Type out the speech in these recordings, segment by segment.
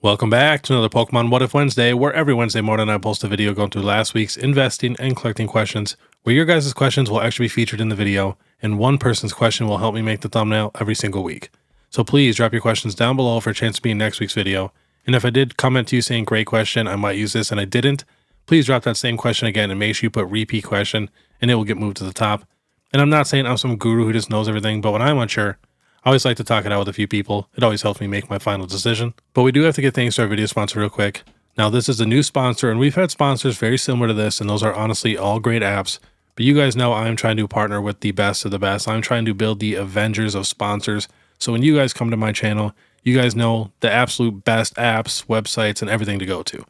Welcome back to another Pokemon What If Wednesday, where every Wednesday morning I post a video going through last week's investing and collecting questions, where your guys' questions will actually be featured in the video, and one person's question will help me make the thumbnail every single week. So please drop your questions down below for a chance to be in next week's video, and if I did comment to you saying great question, I might use this and I didn't, please drop that same question again and make sure you put repeat question, and it will get moved to the top. And I'm not saying I'm some guru who just knows everything, but when I'm unsure, I always like to talk it out with a few people. It always helps me make my final decision. But we do have to get thanks to our video sponsor real quick. Now, this is a new sponsor, and we've had sponsors very similar to this, and those are honestly all great apps. But you guys know I'm trying to partner with the best of the best. I'm trying to build the Avengers of sponsors. So when you guys come to my channel, you guys know the absolute best apps, websites, and everything to go to.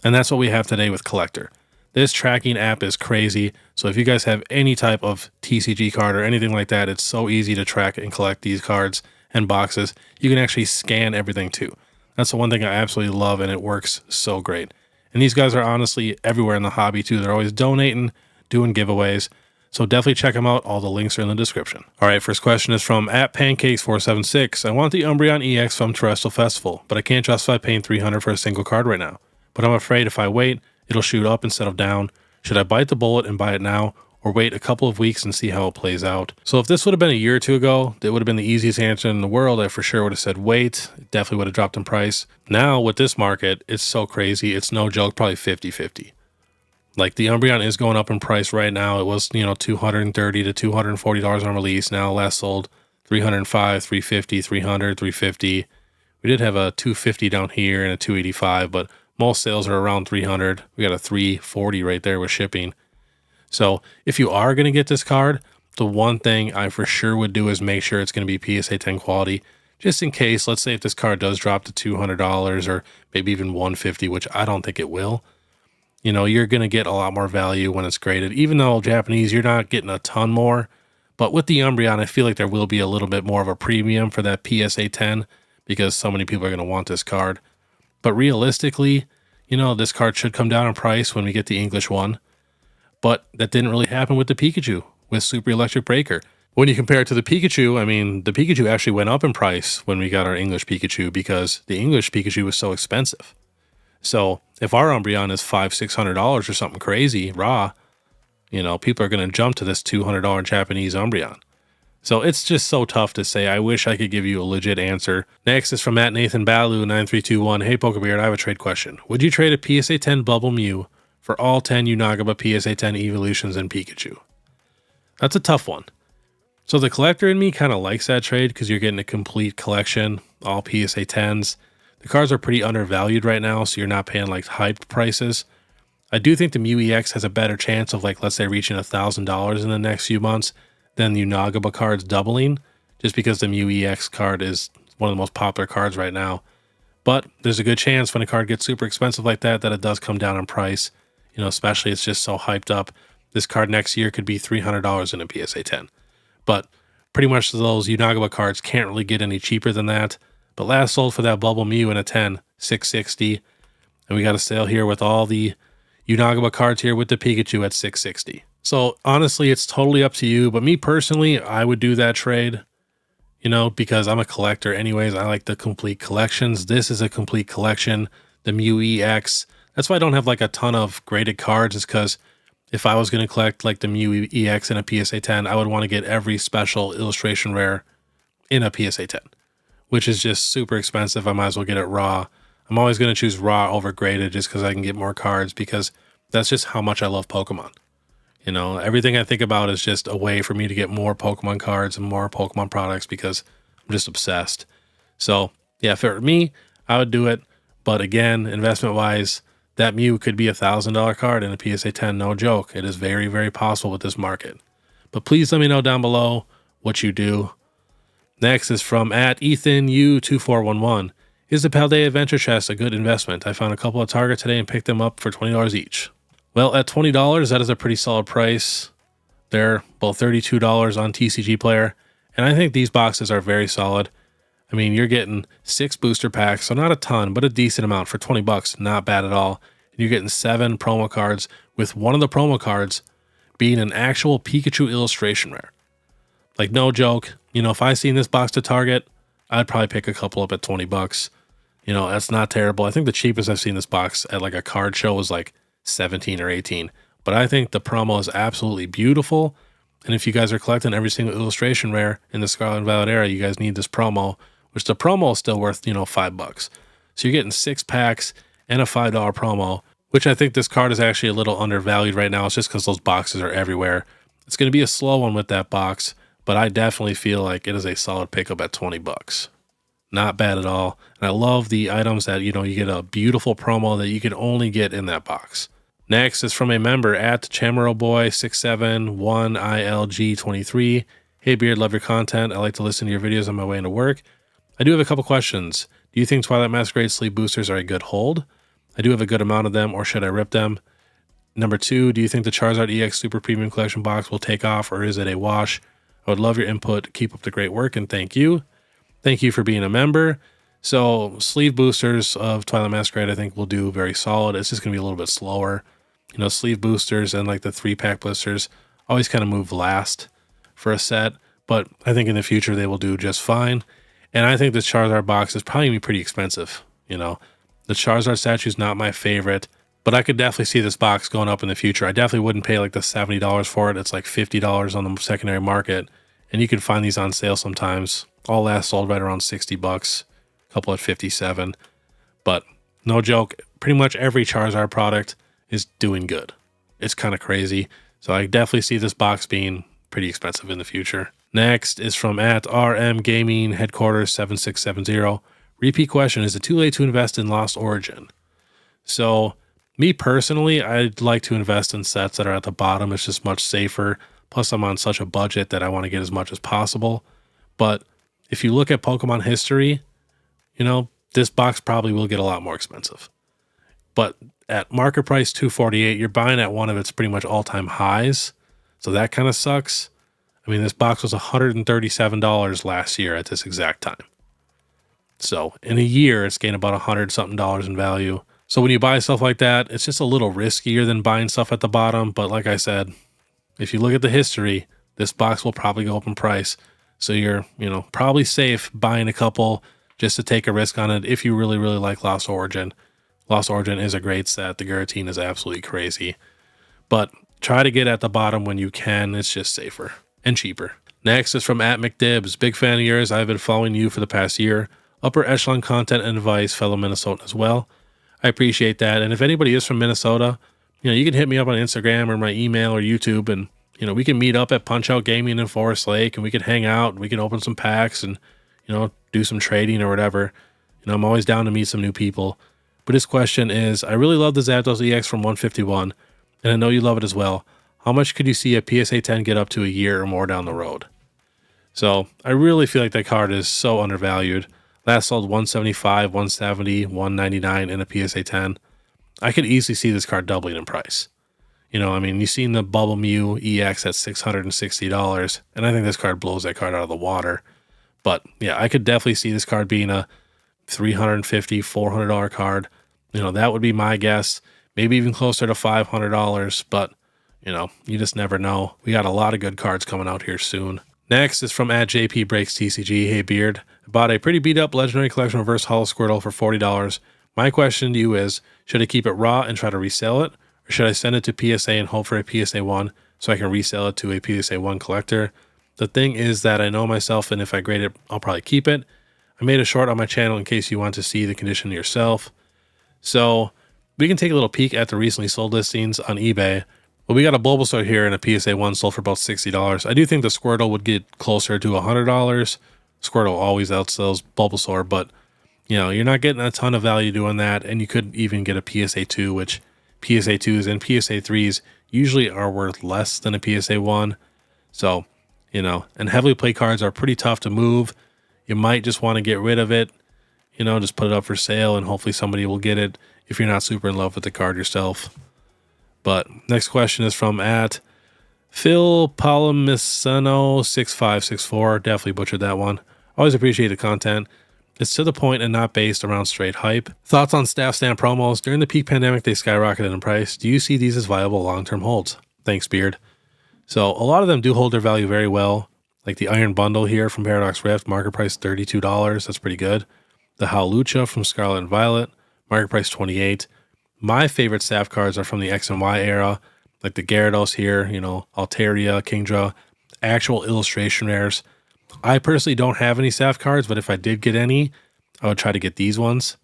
And that's what we have today with Collectr. This tracking app is crazy, so if you guys have any type of TCG card or anything like that, it's so easy to track and collect these cards and boxes. You can actually scan everything too. That's the one thing I absolutely love, and it works so great. And these guys are honestly everywhere in the hobby too. They're always donating, doing giveaways, so definitely check them out. All the links are in the description. All right, first question is from @pancakes476. I want the Umbreon EX from Terrestrial Festival, but I can't justify paying $300 for a single card right now. But I'm afraid if I wait, it'll shoot up instead of down. Should I bite the bullet and buy it now, or wait a couple of weeks and see how it plays out? So if this would have been a year or two ago, it would have been the easiest answer in the world. I for sure would have said wait. It definitely would have dropped in price. Now with this market, it's so crazy. It's no joke, probably 50-50. Like the Umbreon is going up in price right now. It was, $230 to $240 on release. Now last sold $305, $350, $300, $350. We did have a $250 down here and a $285, but most sales are around $300. We got a $340 right there with shipping. So if you are going to get this card, the one thing I for sure would do is make sure it's going to be PSA 10 quality, just in case. Let's say if this card does drop to $200 or maybe even $150, which I don't think it will. You're going to get a lot more value when it's graded. Even though Japanese, you're not getting a ton more. But with the Umbreon, I feel like there will be a little bit more of a premium for that PSA 10 because so many people are going to want this card. But realistically, this card should come down in price when we get the English one. But that didn't really happen with the Pikachu, with Super Electric Breaker. When you compare it to the Pikachu, the Pikachu actually went up in price when we got our English Pikachu because the English Pikachu was so expensive. So if our Umbreon is $500-$600 or something crazy raw, people are going to jump to this $200 Japanese Umbreon. So it's just so tough to say. I wish I could give you a legit answer. Next is from @NathanBalu9321. Hey PokeBeard, I have a trade question. Would you trade a PSA 10 Bubble Mew for all 10 Nagaba PSA 10 Evolutions and Pikachu? That's a tough one. So the collector in me kind of likes that trade because you're getting a complete collection, all PSA 10s. The cards are pretty undervalued right now, so you're not paying like hyped prices. I do think the Mew EX has a better chance of let's say reaching $1,000 in the next few months than the Nagaba cards doubling, just because the Mew EX card is one of the most popular cards right now. But there's a good chance when a card gets super expensive like that it does come down in price. Especially it's just so hyped up. This card next year could be $300 in a PSA 10. But pretty much those Nagaba cards can't really get any cheaper than that. But last sold for that Bubble Mew in a 10, $660. And we got a sale here with all the Nagaba cards here with the Pikachu at $660. So honestly, it's totally up to you. But me personally, I would do that trade, because I'm a collector anyways. I like the complete collections. This is a complete collection. The Mew EX. That's why I don't have a ton of graded cards, is because if I was going to collect the Mew EX in a PSA 10, I would want to get every special illustration rare in a PSA 10, which is just super expensive. I might as well get it raw. I'm always going to choose raw over graded just because I can get more cards, because that's just how much I love Pokemon. Everything I think about is just a way for me to get more Pokemon cards and more Pokemon products because I'm just obsessed. So yeah, if it were me, I would do it. But again, investment wise, that Mew could be $1,000 card in a PSA 10, no joke. It is very, very possible with this market. But please let me know down below what you do. Next is from @EthanU2411. Is the Paldea Adventure Chest a good investment? I found a couple at Target today and picked them up for $20 each. Well, at $20, that is a pretty solid price. They're both $32 on TCG Player, and I think these boxes are very solid. You're getting 6 booster packs, so not a ton, but a decent amount for $20. Not bad at all. And you're getting 7 promo cards, with one of the promo cards being an actual Pikachu illustration rare. No joke. If I seen this box to Target, I'd probably pick a couple up at $20. You know, that's not terrible. I think the cheapest I've seen this box at like a card show was like 17 or 18. But I think the promo is absolutely beautiful. And if you guys are collecting every single illustration rare in the Scarlet and Violet era, you guys need this promo, which the promo is still worth, you know, $5. So you're getting 6 packs and a $5 promo, which I think this card is actually a little undervalued right now. It's just because those boxes are everywhere. It's going to be a slow one with that box, but I definitely feel like it is a solid pickup at $20. Not bad at all. And I love the items that, you know, you get a beautiful promo that you can only get in that box. Next is from a member at ChameroBoy671ILG23. Hey Beard, love your content. I like to listen to your videos on my way into work. I do have a couple questions. Do you think Twilight Masquerade sleeve boosters are a good hold? I do have a good amount of them, or should I rip them? Number 2, do you think the Charizard EX Super Premium Collection box will take off, or is it a wash? I would love your input. Keep up the great work, and thank you. Thank you for being a member. So sleeve boosters of Twilight Masquerade I think will do very solid. It's just going to be a little bit slower. You know, sleeve boosters and like the 3-pack blisters always kind of move last for a set, but I think in the future they will do just fine. And I think this Charizard box is probably going to be pretty expensive. You know, the Charizard statue is not my favorite, but I could definitely see this box going up in the future. I definitely wouldn't pay like the $70 for it. It's like $50 on the secondary market, and you can find these on sale sometimes. All last sold right around $60, a couple at 57. But no joke, pretty much every Charizard product is doing good. It's kind of crazy. So I definitely see this box being pretty expensive in the future. Next is from at RM Gaming Headquarters 7670. Repeat question, is it too late to invest in Lost Origin? So me personally, I'd like to invest in sets that are at the bottom. It's just much safer. Plus I'm on such a budget that I want to get as much as possible. But if you look at Pokemon history, you know, this box probably will get a lot more expensive. But at market price $248, you're buying at one of its pretty much all-time highs. So that kind of sucks. I mean, this box was $137 last year at this exact time. So in a year, it's gained about $100-something in value. So when you buy stuff like that, it's just a little riskier than buying stuff at the bottom. But like I said, if you look at the history, this box will probably go up in price. So you're, you know, probably safe buying a couple just to take a risk on it if you really, really like Lost Origin. Lost Origin is a great set. The Giratina is absolutely crazy. But try to get at the bottom when you can. It's just safer and cheaper. Next is from at McDibs. Big fan of yours. I've been following you for the past year. Upper echelon content and advice, fellow Minnesotan as well. I appreciate that. And if anybody is from Minnesota, you know, you can hit me up on Instagram or my email or YouTube, and you know, we can meet up at Punch Out Gaming in Forest Lake, and we can hang out, and we can open some packs and, you know, do some trading or whatever. You know, I'm always down to meet some new people. But his question is, I really love the Zapdos EX from 151, and I know you love it as well. How much could you see a PSA 10 get up to a year or more down the road? So I really feel like that card is so undervalued. Last sold 175, 170, 199 in a PSA 10. I could easily see this card doubling in price. You know, I mean, you've seen the Bubble Mew EX at $660, and I think this card blows that card out of the water. But yeah, I could definitely see this card being a $350, $400 card. You know, that would be my guess. Maybe even closer to $500, but you know, you just never know. We got a lot of good cards coming out here soon. Next is from @JPBreaksTCG. Hey Beard, I bought a pretty beat up Legendary Collection Reverse Hollow Squirtle for $40. My question to you is, should I keep it raw and try to resell it? Or should I send it to PSA and hope for a PSA 1 so I can resell it to a PSA 1 collector? The thing is that I know myself, and if I grade it, I'll probably keep it. I made a short on my channel in case you want to see the condition yourself. So we can take a little peek at the recently sold listings on eBay. Well, we got a Bulbasaur here and a PSA 1 sold for about $60. I do think the Squirtle would get closer to $100. Squirtle always outsells Bulbasaur, but you know, you're not getting a ton of value doing that, and you could even get a PSA 2, which PSA 2s and PSA 3s usually are worth less than a PSA 1. So, you know, and heavily played cards are pretty tough to move. You might just want to get rid of it, you know, just put it up for sale, and hopefully somebody will get it if you're not super in love with the card yourself. But next question is from Phil Palomiceno 6564. Definitely butchered that one. Always appreciate the content. It's to the point and not based around straight hype. Thoughts on staff stamp promos? During the peak pandemic, they skyrocketed in price. Do you see these as viable long-term holds? Thanks, Beard. So a lot of them do hold their value very well. Like the Iron Bundle here from Paradox Rift, market price $32. That's pretty good. the Howlucha from Scarlet and Violet, market price 28. My favorite staff cards are from the X and Y era, like the Gyarados here, you know, Altaria, Kingdra, actual illustration rares. I personally don't have any staff cards, but if I did get any, I would try to get these ones.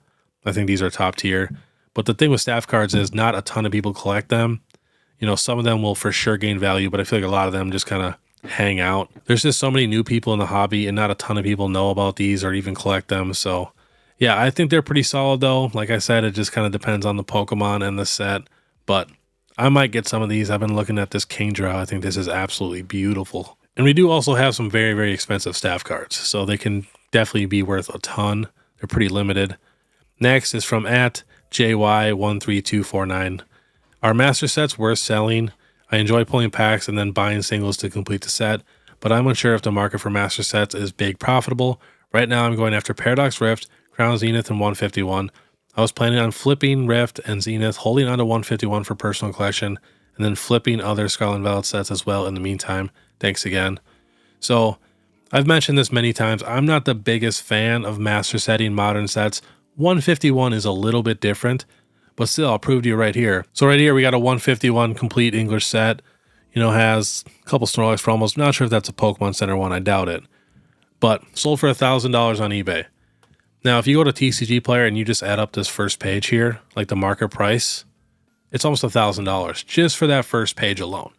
I think these are top tier. But the thing with staff cards is not a ton of people collect them. You know, some of them will for sure gain value, but I feel like a lot of them just kind of hang out. There's just so many new people in the hobby, and not a ton of people know about these or even collect them. So yeah, I think they're pretty solid though. Like I said, it just kind of depends on the Pokemon and the set, but I might get some of these. I've been looking at this Kingdra. I think this is absolutely beautiful. And we do also have some very, very expensive staff cards, so they can definitely be worth a ton. They're pretty limited. Next is from @JY13249. Are master sets worth selling? I enjoy pulling packs and then buying singles to complete the set, but I'm unsure if the market for master sets is big profitable. Right now I'm going after Paradox Rift, Crown Zenith, and 151. I was planning on flipping Rift and Zenith, holding on to 151 for personal collection, and then flipping other Scarlet and Violet sets as well in the meantime. Thanks again. So I've mentioned this many times. I'm not the biggest fan of master setting modern sets. 151 is a little bit different, but still, I'll prove to you right here. So right here, we got a 151 complete English set. You know, has a couple Snorlax promos. Not sure if that's a Pokemon Center one. I doubt it. But sold for $1,000 on eBay. Now, if you go to TCG Player and you just add up this first page here, like the market price, it's almost $1,000 just for that first page alone.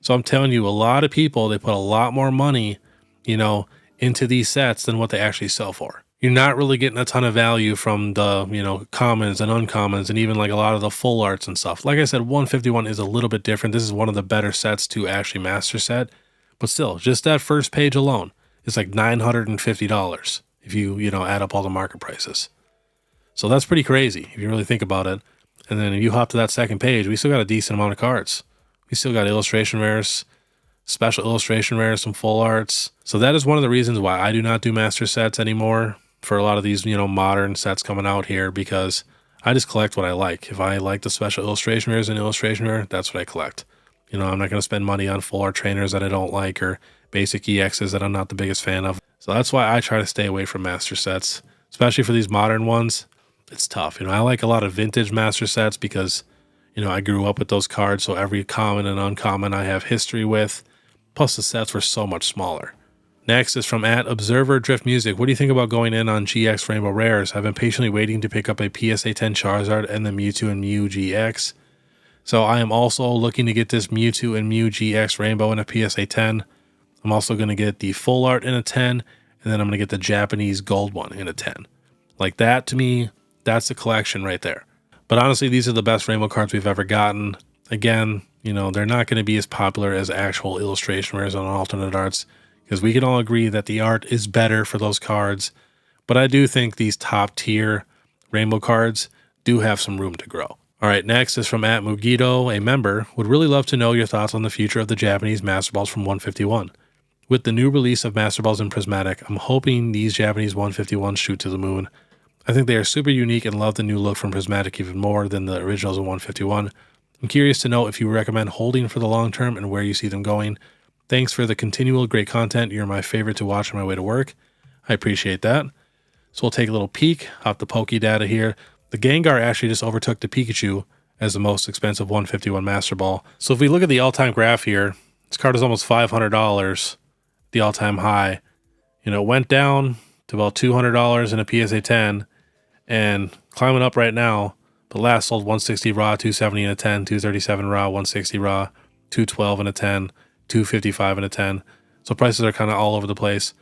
So I'm telling you, a lot of people, they put a lot more money, you know, into these sets than what they actually sell for. You're not really getting a ton of value from the, you know, commons and uncommons and even like a lot of the full arts and stuff. Like I said, 151 is a little bit different. This is one of the better sets to actually master set. But still, just that first page alone is like $950 if you know, add up all the market prices. So that's pretty crazy if you really think about it. And then if you hop to that second page, we still got a decent amount of cards. We still got illustration rares, special illustration rares, some full arts. So that is one of the reasons why I do not do master sets anymore for a lot of these, you know, modern sets coming out here, because I just collect what I like. If I like the special illustration rares and illustration rare, that's what I collect. You know, I'm not going to spend money on full art trainers that I don't like or basic EXs that I'm not the biggest fan of. So that's why I try to stay away from master sets, especially for these modern ones. It's tough. You know, I like a lot of vintage master sets because, you know, I grew up with those cards, so every common and uncommon I have history with. Plus the sets were so much smaller. Next is from @Observer Drift Music. What do you think about going in on GX Rainbow Rares? I've been patiently waiting to pick up a PSA 10 Charizard and the Mewtwo and Mew GX. So I am also looking to get this Mewtwo and Mew GX Rainbow in a PSA 10. I'm also going to get the full art in a 10, and then I'm going to get the Japanese gold one in a 10. Like that, to me, that's the collection right there. But honestly, these are the best rainbow cards we've ever gotten. Again, you know, they're not going to be as popular as actual illustration rares on alternate arts, because we can all agree that the art is better for those cards. But I do think these top tier rainbow cards do have some room to grow. All right, next is from @Mugito, a member. Would really love to know your thoughts on the future of the Japanese Master Balls from 151. With the new release of Master Balls in Prismatic, I'm hoping these Japanese 151s shoot to the moon. I think they are super unique and love the new look from Prismatic even more than the originals in 151. I'm curious to know if you recommend holding for the long term and where you see them going. Thanks for the continual great content. You're my favorite to watch on my way to work. I appreciate that. So we'll take a little peek off the Poke data here. The Gengar actually just overtook the Pikachu as the most expensive 151 Master Ball. So if we look at the all-time graph here, this card is almost $500, the all-time high. You know, it went down to about $200 in a PSA 10 and climbing up right now. But last sold 160 raw, 270 in a 10, 237 raw, 160 raw, 212 in a 10, 255 in a 10. So prices are kind of all over the place.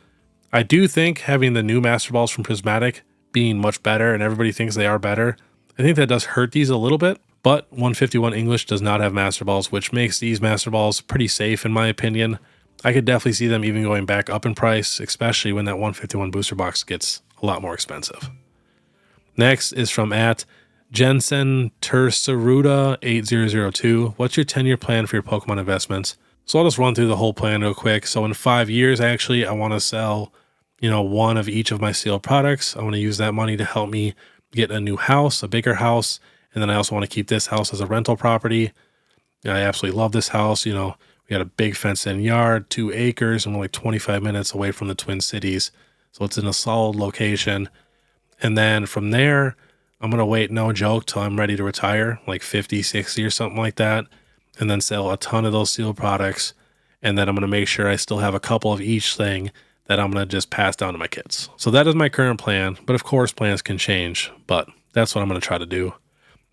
I do think having the new Master Balls from Prismatic being much better, and everybody thinks they are better, I think that does hurt these a little bit. But 151 English does not have Master Balls, which makes these Master Balls pretty safe in my opinion. I could definitely see them even going back up in price, especially when that 151 booster box gets a lot more expensive. Next is from Jensen Tersaruda 8002. What's your 10-year plan for your Pokemon investments? So I'll just run through the whole plan real quick. So in 5 years, actually, I want to sell, you know, one of each of my sealed products. I want to use that money to help me get a new house, a bigger house. And then I also want to keep this house as a rental property. I absolutely love this house. You know, we got a big fenced-in yard, 2 acres, and we're like 25 minutes away from the Twin Cities. So it's in a solid location. And then from there, I'm going to wait, no joke, till I'm ready to retire, like 50, 60 or something like that, and then sell a ton of those sealed products. And then I'm going to make sure I still have a couple of each thing that I'm going to just pass down to my kids. So that is my current plan, but of course plans can change, but that's what I'm going to try to do.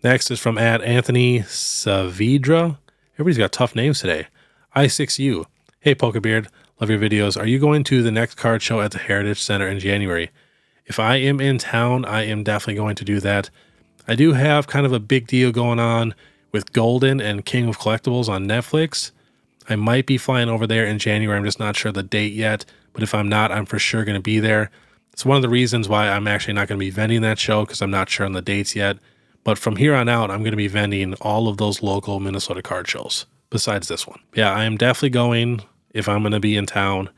Next is from @Anthony Saavedra. Everybody's got tough names today. I6U. Hey PokeBeard, love your videos. Are you going to the next card show at the Heritage Center in January? If I am in town, I am definitely going to do that. I do have kind of a big deal going on with Golden and King of Collectibles on Netflix. I might be flying over there in January. I'm just not sure the date yet, but if I'm not, I'm for sure going to be there. It's one of the reasons why I'm actually not going to be vending that show, because I'm not sure on the dates yet. But from here on out, I'm going to be vending all of those local Minnesota card shows besides this one. Yeah, I am definitely going if I'm going to be in town.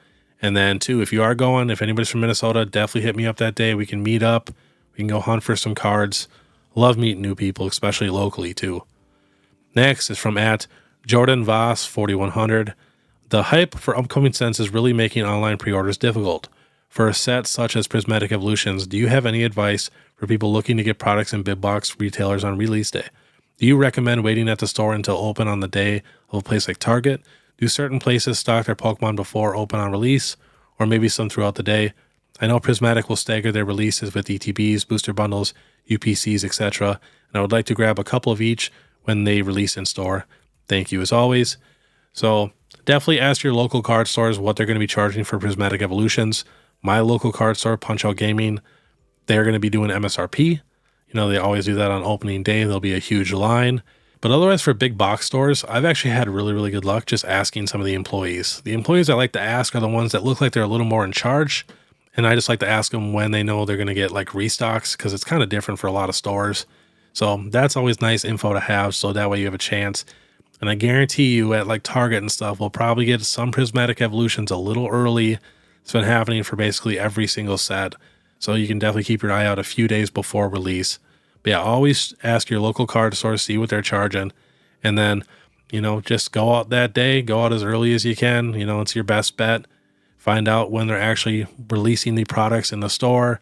And then too, if you are going, if anybody's from Minnesota, definitely hit me up that day. We can meet up. We can go hunt for some cards. Love meeting new people, especially locally too. Next is from @Jordan Voss 4100. The hype for upcoming sets is really making online pre-orders difficult. For a set such as Prismatic Evolutions, do you have any advice for people looking to get products in big box retailers on release day? Do you recommend waiting at the store until open on the day of a place like Target? Do certain places stock their Pokemon before open on release, or maybe some throughout the day? I know Prismatic will stagger their releases with ETBs, booster bundles, UPCs, etc., and I would like to grab a couple of each when they release in store. Thank you as always. So definitely ask your local card stores what they're going to be charging for Prismatic Evolutions. My local card store, Punch Out Gaming, they're going to be doing MSRP. You know, they always do that on opening day. There'll be a huge line. But otherwise, for big box stores, I've actually had really, really good luck just asking some of the employees. The employees I like to ask are the ones that look like they're a little more in charge. And I just like to ask them when they know they're going to get like restocks, because it's kind of different for a lot of stores. So that's always nice info to have, so that way you have a chance. And I guarantee you at like Target and stuff, we'll probably get some Prismatic Evolutions a little early. It's been happening for basically every single set. So you can definitely keep your eye out a few days before release. But yeah, always ask your local card store, see what they're charging. And then, you know, just go out that day, go out as early as you can. You know, it's your best bet. Find out when they're actually releasing the products in the store.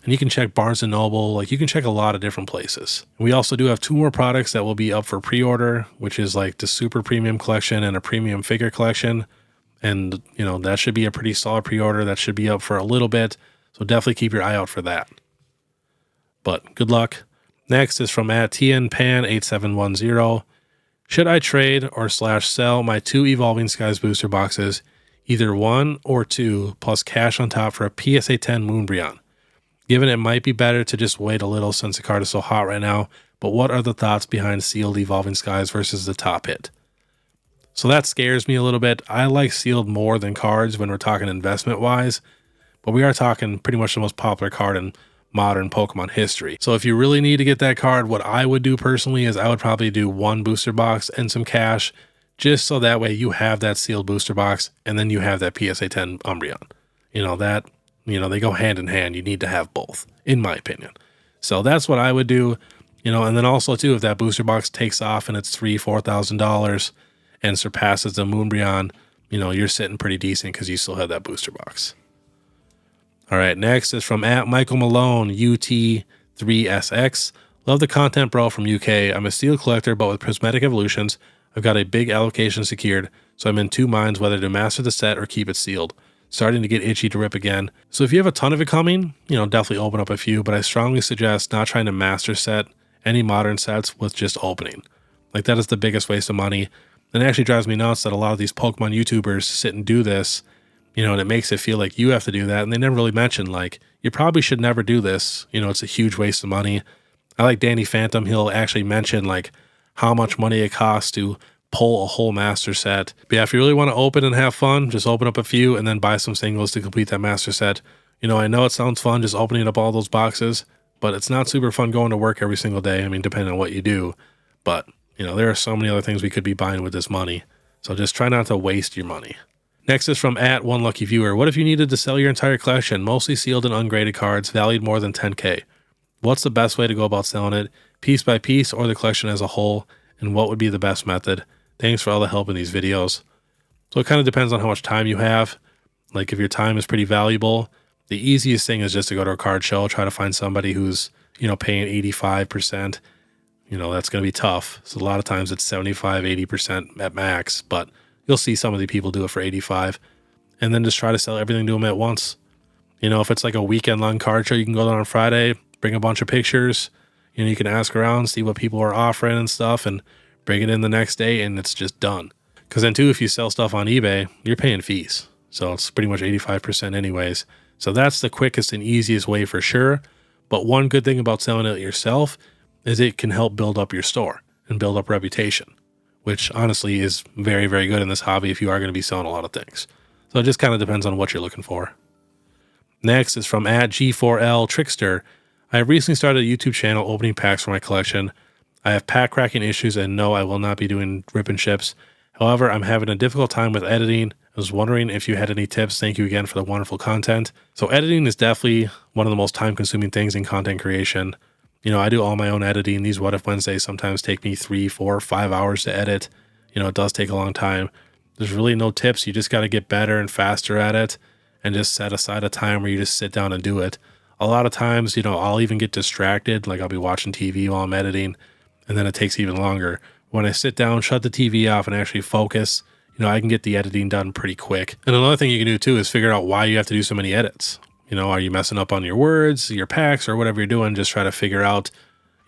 And you can check Barnes & Noble, like you can check a lot of different places. We also do have 2 more products that will be up for pre-order, which is like the Super Premium Collection and a Premium Figure Collection. And, you know, that should be a pretty solid pre-order. That should be up for a little bit. So definitely keep your eye out for that. But good luck. Next is from @TNPan8710. Should I trade or /sell my 2 Evolving Skies booster boxes, either 1 or 2, plus cash on top for a PSA 10 Moonbreon? Given it might be better to just wait a little since the card is so hot right now, but what are the thoughts behind sealed Evolving Skies versus the top hit? So that scares me a little bit. I like sealed more than cards when we're talking investment wise, but we are talking pretty much the most popular card in modern Pokemon history. So if you really need to get that card, what I would do personally is I would probably do 1 booster box and some cash, just so that way you have that sealed booster box and then you have that PSA 10 Umbreon. You know, that, you know, they go hand in hand. You need to have both, in my opinion. So that's what I would do, you know, and then also too, if that booster box takes off and it's $3,000-$4,000 and surpasses the Moonbreon, you know, you're sitting pretty decent because you still have that booster box. All right, next is from @Michael Malone, UT3SX. Love the content, bro, from UK. I'm a steel collector, but with Prismatic Evolutions, I've got a big allocation secured, so I'm in 2 minds whether to master the set or keep it sealed. Starting to get itchy to rip again. So if you have a ton of it coming, you know, definitely open up a few, but I strongly suggest not trying to master set any modern sets with just opening. Like, that is the biggest waste of money. And it actually drives me nuts that a lot of these Pokemon YouTubers sit and do this, you know, and it makes it feel like you have to do that. And they never really mention, like, you probably should never do this. You know, it's a huge waste of money. I like Danny Phantom. He'll actually mention, like, how much money it costs to pull a whole master set. But yeah, if you really want to open and have fun, just open up a few and then buy some singles to complete that master set. You know, I know it sounds fun just opening up all those boxes, but it's not super fun going to work every single day. I mean, depending on what you do. But, you know, there are so many other things we could be buying with this money. So just try not to waste your money. Next is from @OneLuckyViewer. What if you needed to sell your entire collection, mostly sealed and ungraded cards, valued more than 10K? What's the best way to go about selling it, piece by piece or the collection as a whole? And what would be the best method? Thanks for all the help in these videos. So it kind of depends on how much time you have. Like, if your time is pretty valuable, The easiest thing is just to go to a card show, try to find somebody who's, paying 85%. That's going to be tough. So a lot of times it's 75, 80% at max, but you'll see some of the people do it for 85, and then just try to sell everything to them at once. If it's like a weekend long card show, you can go there on Friday, bring a bunch of pictures, you can ask around, see what people are offering and stuff, and bring it in the next day, and it's just done. Because then too, if you sell stuff on eBay, you're paying fees. So it's pretty much 85% anyways. So that's the quickest and easiest way for sure. But one good thing about selling it yourself is it can help build up your store and build up reputation, which honestly is very, very good in this hobby if you are going to be selling a lot of things. So it just kind of depends on what you're looking for. Next is from @G4L Trickster. I have recently started a YouTube channel opening packs for my collection. I have pack cracking issues, and no, I will not be doing rip and ships. However, I'm having a difficult time with editing. I was wondering if you had any tips. Thank you again for the wonderful content. So editing is definitely one of the most time-consuming things in content creation. I do all my own editing. These What If Wednesdays sometimes take me 3, 4, 5 hours to edit. It does take a long time. There's really no tips. You just got to get better and faster at it, and just set aside a time where you just sit down and do it. A lot of times, I'll even get distracted. Like I'll be watching TV while I'm editing, and then it takes even longer. When I sit down, shut the TV off, and actually focus, I can get the editing done pretty quick. And another thing you can do too is figure out why you have to do so many edits. Are you messing up on your words, your packs, or whatever you're doing? Just try to figure out,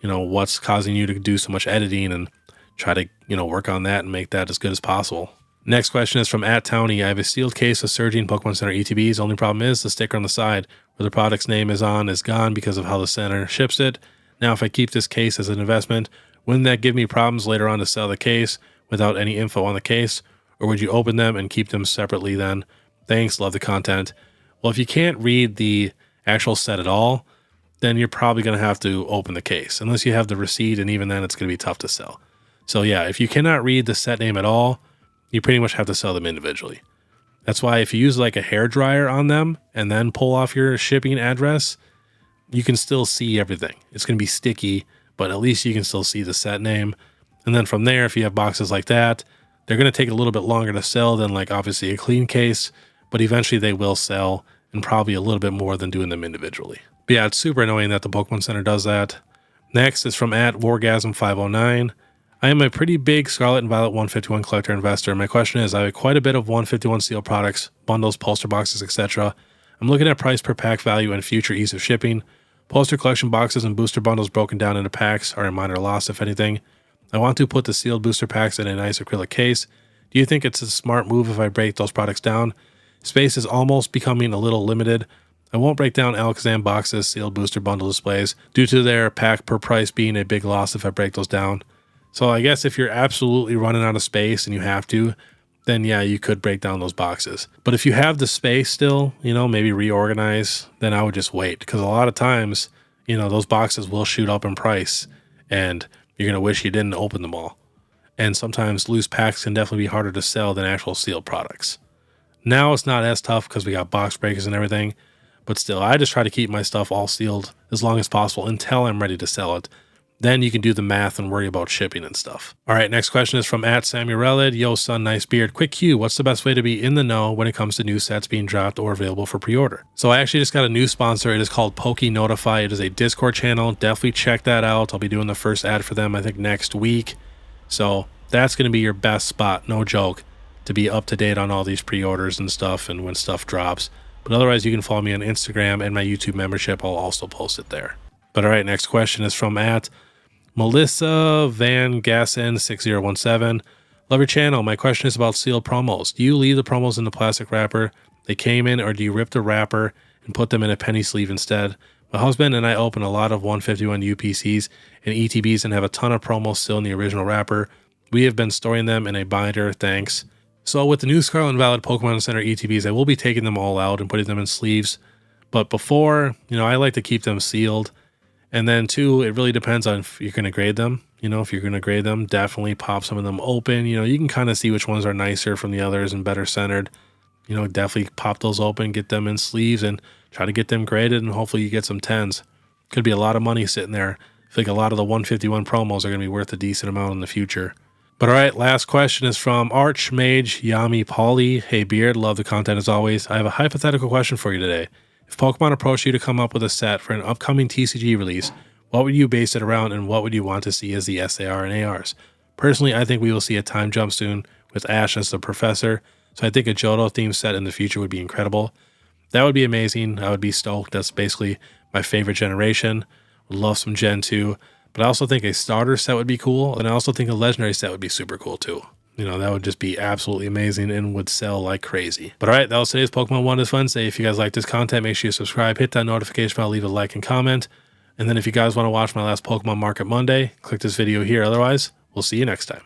what's causing you to do so much editing, and try to, work on that and make that as good as possible. Next question is from @Townie. I have a sealed case of Surging Pokemon Center ETBs. Only problem is the sticker on the side where the product's name is on is gone because of how the center ships it. Now, if I keep this case as an investment, wouldn't that give me problems later on to sell the case without any info on the case? Or would you open them and keep them separately then? Thanks, love the content. Well, if you can't read the actual set at all, then you're probably going to have to open the case, unless you have the receipt, and even then it's going to be tough to sell. So yeah, if you cannot read the set name at all, you pretty much have to sell them individually. That's why if you use like a hair dryer on them and then pull off your shipping address, you can still see everything. It's going to be sticky, but at least you can still see the set name. And then from there, if you have boxes like that, they're going to take a little bit longer to sell than like obviously a clean case, but eventually they will sell, and probably a little bit more than doing them individually. But yeah, it's super annoying that the Pokemon Center does that. Next is from @Wargasm509. I am a pretty big Scarlet and Violet 151 collector investor. My question is, I have quite a bit of 151 sealed products, bundles, poster boxes, etc. I'm looking at price per pack value and future ease of shipping. Poster collection boxes and booster bundles broken down into packs are a minor loss, if anything. I want to put the sealed booster packs in a nice acrylic case. Do you think it's a smart move if I break those products down? Space is almost becoming a little limited. I won't break down Alakazam boxes, sealed booster bundle displays, due to their pack per price being a big loss if I break those down. So I guess if you're absolutely running out of space and you have to, then yeah, you could break down those boxes. But if you have the space still, maybe reorganize, then I would just wait. Because a lot of times, those boxes will shoot up in price, and you're going to wish you didn't open them all. And sometimes loose packs can definitely be harder to sell than actual sealed products. Now it's not as tough because we got box breakers and everything, but still, I just try to keep my stuff all sealed as long as possible until I'm ready to sell it. Then you can do the math and worry about shipping and stuff. All right, next question is from @Samueled. Yo, son, nice beard. Quick Q, what's the best way to be in the know when it comes to new sets being dropped or available for pre-order? So I actually just got a new sponsor. It is called PokeNotify. It is a Discord channel. Definitely check that out. I'll be doing the first ad for them, I think, next week. So that's going to be your best spot, no joke, to be up to date on all these pre-orders and stuff and when stuff drops. But otherwise, you can follow me on Instagram, and my YouTube membership. I'll also post it there. But all right, next question is from Melissa Van Gassen 6017. Love your channel. My question is about sealed promos. Do you leave the promos in the plastic wrapper they came in, or do you rip the wrapper and put them in a penny sleeve instead? My husband and I open a lot of 151 UPCs and ETBs and have a ton of promos still in the original wrapper. We have been storing them in a binder. Thanks. So with the new Scarlet and Violet Pokemon Center ETBs, I will be taking them all out and putting them in sleeves. But before, I like to keep them sealed. And then too, it really depends on if you're going to grade them. If you're going to grade them, definitely pop some of them open. You can kind of see which ones are nicer from the others and better centered. Definitely pop those open, get them in sleeves, and try to get them graded, and hopefully you get some 10s. Could be a lot of money sitting there. I think a lot of the 151 promos are going to be worth a decent amount in the future. But all right, last question is from Archmage Yami Polly. Hey Beard, love the content as always. I have a hypothetical question for you today. If Pokemon approached you to come up with a set for an upcoming TCG release, what would you base it around and what would you want to see as the SAR and ARs? Personally, I think we will see a time jump soon with Ash as the professor, so I think a Johto themed set in the future would be incredible. That would be amazing. I would be stoked. That's basically my favorite generation. Would love some Gen 2, but I also think a starter set would be cool, and I also think a legendary set would be super cool too. You know, that would just be absolutely amazing and would sell like crazy. But all right, that was today's Pokemon One is Wednesday. If you guys like this content, make sure you subscribe, hit that notification bell, leave a like and comment. And then if you guys want to watch my last Pokemon Market Monday, click this video here. Otherwise, we'll see you next time.